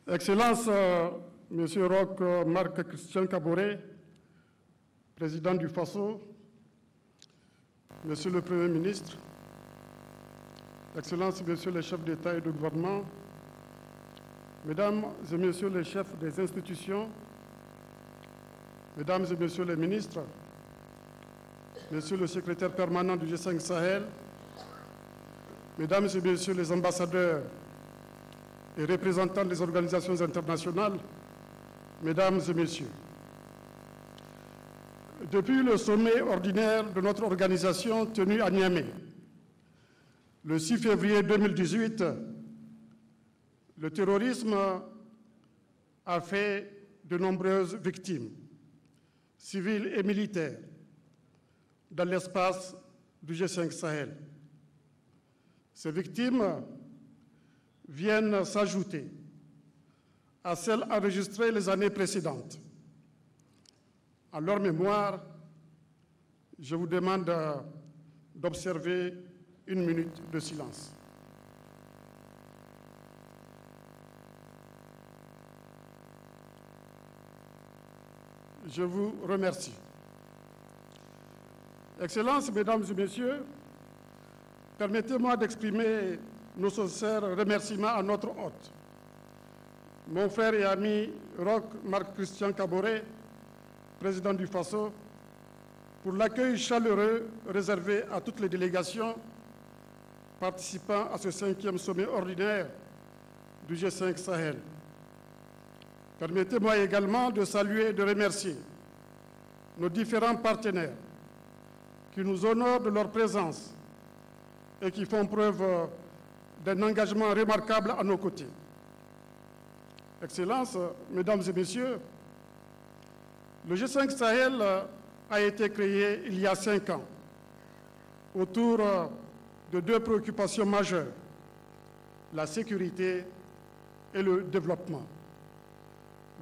Excellence, Monsieur Roch Marc Christian Kaboré, président du FASO, Monsieur le Premier ministre, Excellence, Messieurs les chefs d'État et de gouvernement, Mesdames et Messieurs les chefs des institutions, Mesdames et Messieurs les ministres, Monsieur le secrétaire permanent du G5 Sahel, Mesdames et Messieurs les ambassadeurs et représentants des organisations internationales, Mesdames et Messieurs, depuis le sommet ordinaire de notre organisation tenu à Niamey, le 6 février 2018, le terrorisme a fait de nombreuses victimes, civiles et militaires, dans l'espace du G5 Sahel. Ces victimes viennent s'ajouter à celles enregistrées les années précédentes. En leur mémoire, je vous demande d'observer une minute de silence. Je vous remercie. Excellences, Mesdames et Messieurs, permettez-moi d'exprimer nos sincères remerciements à notre hôte, mon frère et ami Roch Marc Christian Kaboré, président du FASO, pour l'accueil chaleureux réservé à toutes les délégations participant à ce 5e sommet ordinaire du G5 Sahel. Permettez-moi également de saluer et de remercier nos différents partenaires qui nous honorent de leur présence et qui font preuve d'un engagement remarquable à nos côtés. Excellences, Mesdames et Messieurs, le G5 Sahel a été créé il y a 5 ans autour de 2 préoccupations majeures, la sécurité et le développement.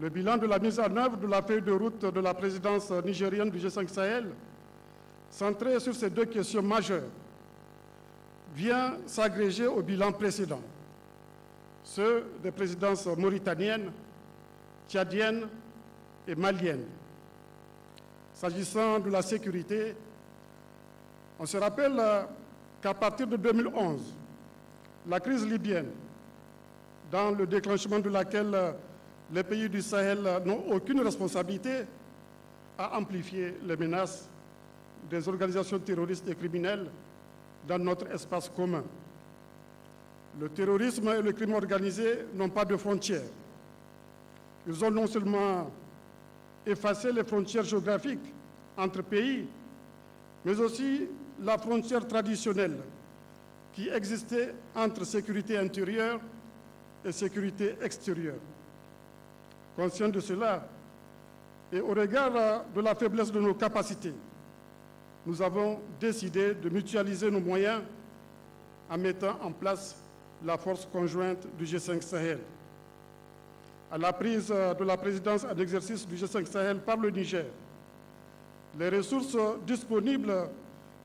Le bilan de la mise en œuvre de la feuille de route de la présidence nigérienne du G5 Sahel, centrée sur ces 2 questions majeures, vient s'agréger au bilan précédent, ceux des présidences mauritaniennes, tchadiennes et maliennes. S'agissant de la sécurité, on se rappelle qu'à partir de 2011, la crise libyenne, dans le déclenchement de laquelle les pays du Sahel n'ont aucune responsabilité, a amplifié les menaces des organisations terroristes et criminelles dans notre espace commun. Le terrorisme et le crime organisé n'ont pas de frontières. Ils ont non seulement effacé les frontières géographiques entre pays, mais aussi la frontière traditionnelle qui existait entre sécurité intérieure et sécurité extérieure. Conscient de cela, et au regard de la faiblesse de nos capacités, nous avons décidé de mutualiser nos moyens en mettant en place la force conjointe du G5 Sahel. À la prise de la présidence en exercice du G5 Sahel par le Niger, les ressources disponibles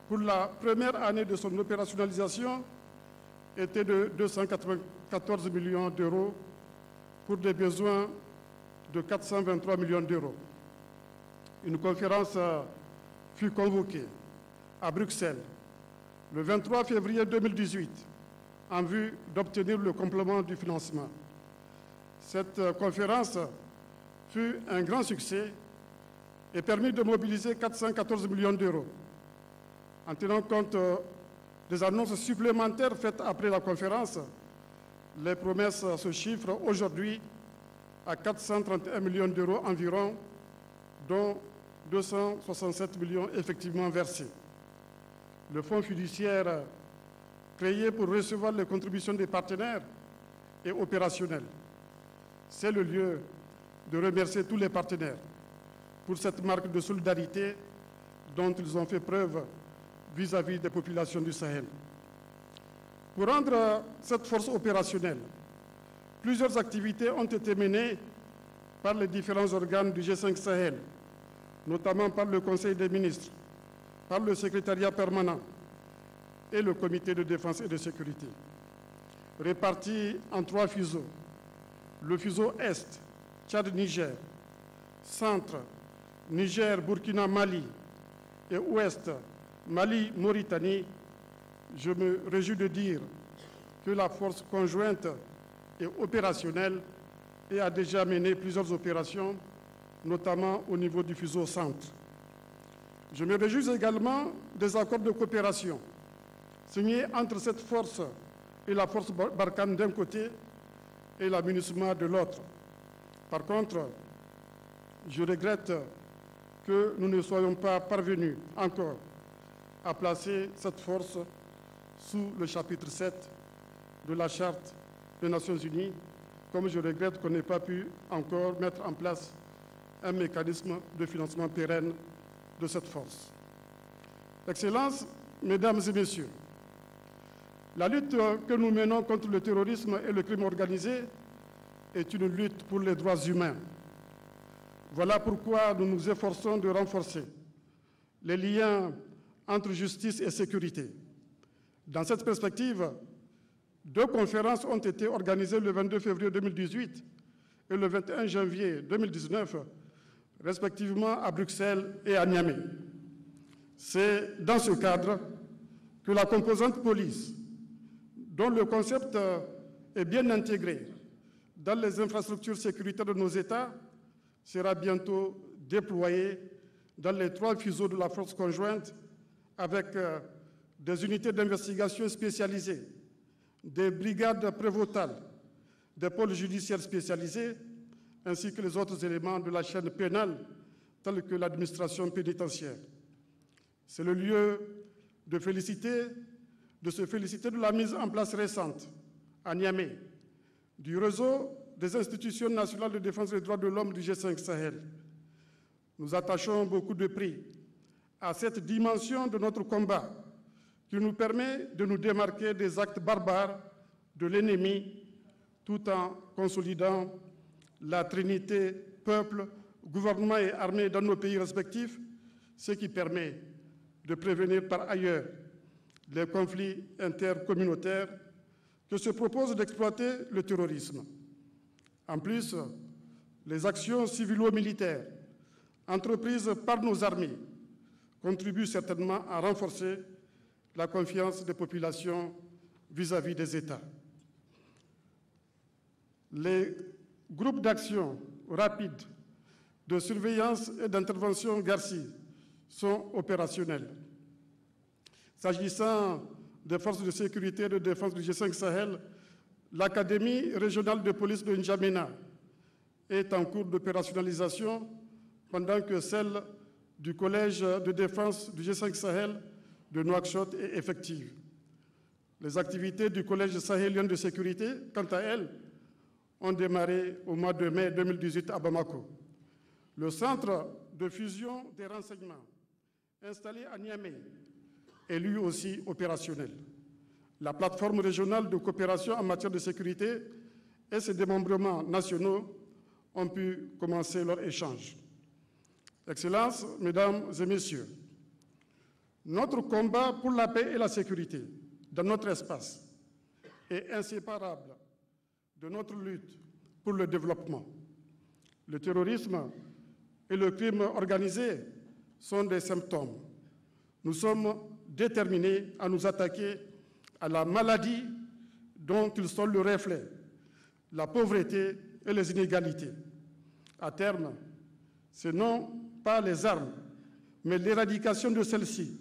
pour la première année de son opérationnalisation étaient de 294 millions d'euros pour des besoins de 423 millions d'euros. Une conférence fut convoquée à Bruxelles le 23 février 2018 en vue d'obtenir le complément du financement. Cette conférence fut un grand succès et permit de mobiliser 414 millions d'euros. En tenant compte des annonces supplémentaires faites après la conférence, les promesses se chiffrent aujourd'hui à 431 millions d'euros environ, dont 267 millions effectivement versés. Le fonds fiduciaire créé pour recevoir les contributions des partenaires est opérationnel. C'est le lieu de remercier tous les partenaires pour cette marque de solidarité dont ils ont fait preuve vis-à-vis des populations du Sahel. Pour rendre cette force opérationnelle, plusieurs activités ont été menées par les différents organes du G5 Sahel, notamment par le Conseil des ministres, par le secrétariat permanent et le comité de défense et de sécurité. Répartis en 3 fuseaux, le fuseau Est, Tchad-Niger, Centre, Niger-Burkina-Mali et Ouest, Mali-Mauritanie, je me réjouis de dire que la force conjointe est opérationnelle et a déjà mené plusieurs opérations, notamment au niveau du fuseau Centre. Je me réjouis également des accords de coopération signés entre cette force et la force Barkhane d'un côté et la MINUSMA de l'autre. Par contre, je regrette que nous ne soyons pas parvenus encore à placer cette force sous le chapitre 7 de la Charte des Nations Unies, comme je regrette qu'on n'ait pas pu encore mettre en place un mécanisme de financement pérenne de cette force. Excellences, Mesdames et Messieurs, la lutte que nous menons contre le terrorisme et le crime organisé est une lutte pour les droits humains. Voilà pourquoi nous nous efforçons de renforcer les liens entre justice et sécurité. Dans cette perspective, 2 conférences ont été organisées le 22 février 2018 et le 21 janvier 2019, respectivement à Bruxelles et à Niamey. C'est dans ce cadre que la composante police, dont le concept est bien intégré dans les infrastructures sécuritaires de nos États, sera bientôt déployée dans les 3 fuseaux de la force conjointe avec des unités d'investigation spécialisées, des brigades prévôtales, des pôles judiciaires spécialisés, ainsi que les autres éléments de la chaîne pénale, tels que l'administration pénitentiaire. C'est le lieu de se féliciter de la mise en place récente, à Niamey, du réseau des institutions nationales de défense des droits de l'homme du G5 Sahel. Nous attachons beaucoup de prix à cette dimension de notre combat qui nous permet de nous démarquer des actes barbares de l'ennemi tout en consolidant la trinité peuple, gouvernement et armée dans nos pays respectifs, ce qui permet de prévenir par ailleurs les conflits intercommunautaires que se propose d'exploiter le terrorisme. En plus, les actions civilo-militaires entreprises par nos armées contribuent certainement à renforcer la confiance des populations vis-à-vis des États. Les groupes d'action rapide de surveillance et d'intervention GARCI sont opérationnels. S'agissant des forces de sécurité et de défense du G5 Sahel, l'Académie régionale de police de N'Djamena est en cours d'opérationnalisation pendant que celle du Collège de défense du G5 Sahel de Nouakchott est effective. Les activités du Collège sahélien de sécurité, quant à elles, ont démarré au mois de mai 2018 à Bamako. Le centre de fusion des renseignements installé à Niamey est lui aussi opérationnel. La plateforme régionale de coopération en matière de sécurité et ses démembrements nationaux ont pu commencer leur échange. Excellences, Mesdames et Messieurs, notre combat pour la paix et la sécurité dans notre espace est inséparable de notre lutte pour le développement. Le terrorisme et le crime organisé sont des symptômes. Nous sommes déterminés à nous attaquer à la maladie dont ils sont le reflet, la pauvreté et les inégalités. À terme, ce non pas les armes, mais l'éradication de celles-ci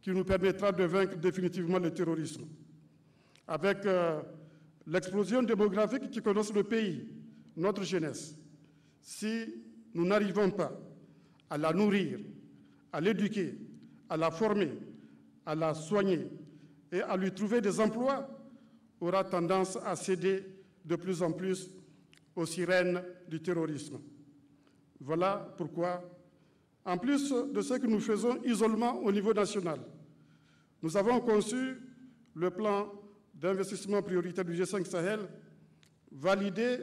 qui nous permettra de vaincre définitivement le terrorisme. Avec l'explosion démographique qui connaît le pays, notre jeunesse, si nous n'arrivons pas à la nourrir, à l'éduquer, à la former, à la soigner et à lui trouver des emplois, aura tendance à céder de plus en plus aux sirènes du terrorisme. Voilà pourquoi, en plus de ce que nous faisons isolement au niveau national, nous avons conçu le plan d'investissement prioritaire du G5 Sahel, validé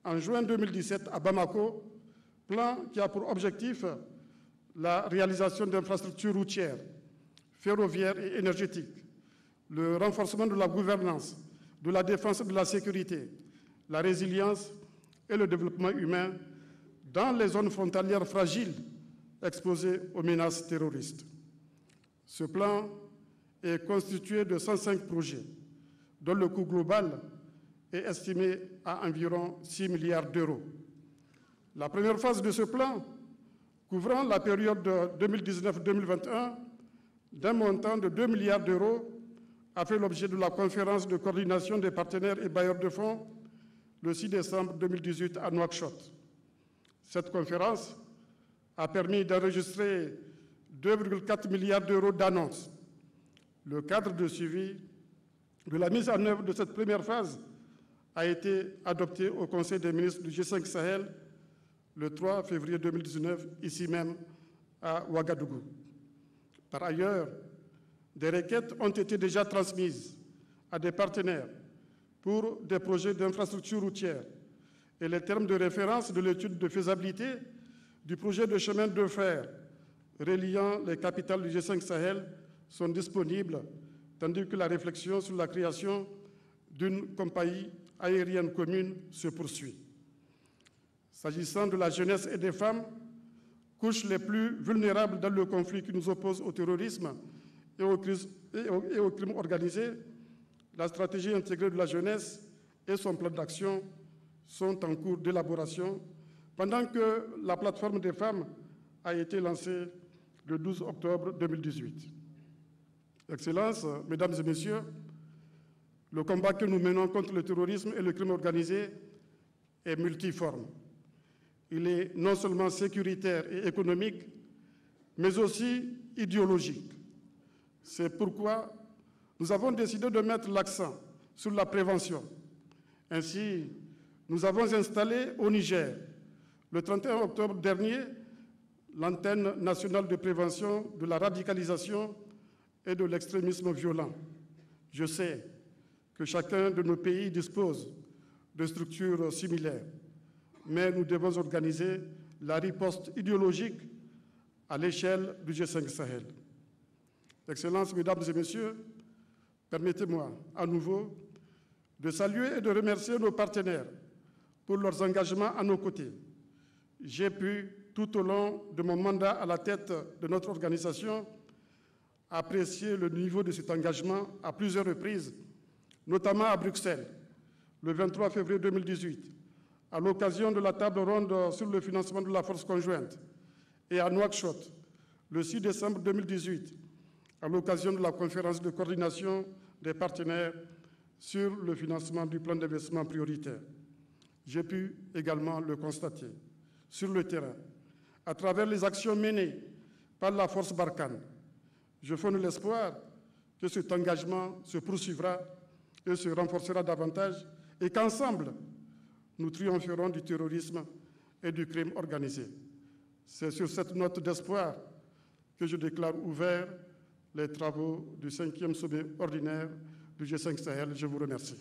en juin 2017 à Bamako, plan qui a pour objectif la réalisation d'infrastructures routières, ferroviaires et énergétiques, le renforcement de la gouvernance, de la défense et de la sécurité, la résilience et le développement humain dans les zones frontalières fragiles exposées aux menaces terroristes. Ce plan est constitué de 105 projets, dont le coût global est estimé à environ 6 milliards d'euros. La première phase de ce plan, couvrant la période 2019-2021, d'un montant de 2 milliards d'euros, a fait l'objet de la conférence de coordination des partenaires et bailleurs de fonds le 6 décembre 2018 à Nouakchott. Cette conférence a permis d'enregistrer 2,4 milliards d'euros d'annonces. Le cadre de suivi de la mise en œuvre de cette première phase a été adopté au Conseil des ministres du G5 Sahel le 3 février 2019, ici même à Ouagadougou. Par ailleurs, des requêtes ont été déjà transmises à des partenaires pour des projets d'infrastructure routière et les termes de référence de l'étude de faisabilité du projet de chemin de fer reliant les capitales du G5 Sahel sont disponibles, tandis que la réflexion sur la création d'une compagnie aérienne commune se poursuit. S'agissant de la jeunesse et des femmes, couches les plus vulnérables dans le conflit qui nous oppose au terrorisme et au crime organisé, la stratégie intégrée de la jeunesse et son plan d'action sont en cours d'élaboration, pendant que la plateforme des femmes a été lancée le 12 octobre 2018. Excellences, Mesdames et Messieurs, le combat que nous menons contre le terrorisme et le crime organisé est multiforme. Il est non seulement sécuritaire et économique, mais aussi idéologique. C'est pourquoi nous avons décidé de mettre l'accent sur la prévention. Ainsi, nous avons installé au Niger, le 31 octobre dernier, l'antenne nationale de prévention de la radicalisation et de l'extrémisme violent. Je sais que chacun de nos pays dispose de structures similaires, mais nous devons organiser la riposte idéologique à l'échelle du G5 Sahel. Excellences, Mesdames et Messieurs, permettez-moi à nouveau de saluer et de remercier nos partenaires pour leurs engagements à nos côtés. J'ai pu, tout au long de mon mandat à la tête de notre organisation, apprécier le niveau de cet engagement à plusieurs reprises, notamment à Bruxelles, le 23 février 2018, à l'occasion de la table ronde sur le financement de la force conjointe, et à Nouakchott, le 6 décembre 2018, à l'occasion de la conférence de coordination des partenaires sur le financement du plan d'investissement prioritaire. J'ai pu également le constater sur le terrain, à travers les actions menées par la force Barkhane. Je fonde l'espoir que cet engagement se poursuivra et se renforcera davantage et qu'ensemble, nous triompherons du terrorisme et du crime organisé. C'est sur cette note d'espoir que je déclare ouvert les travaux du 5e sommet ordinaire du G5 Sahel. Je vous remercie.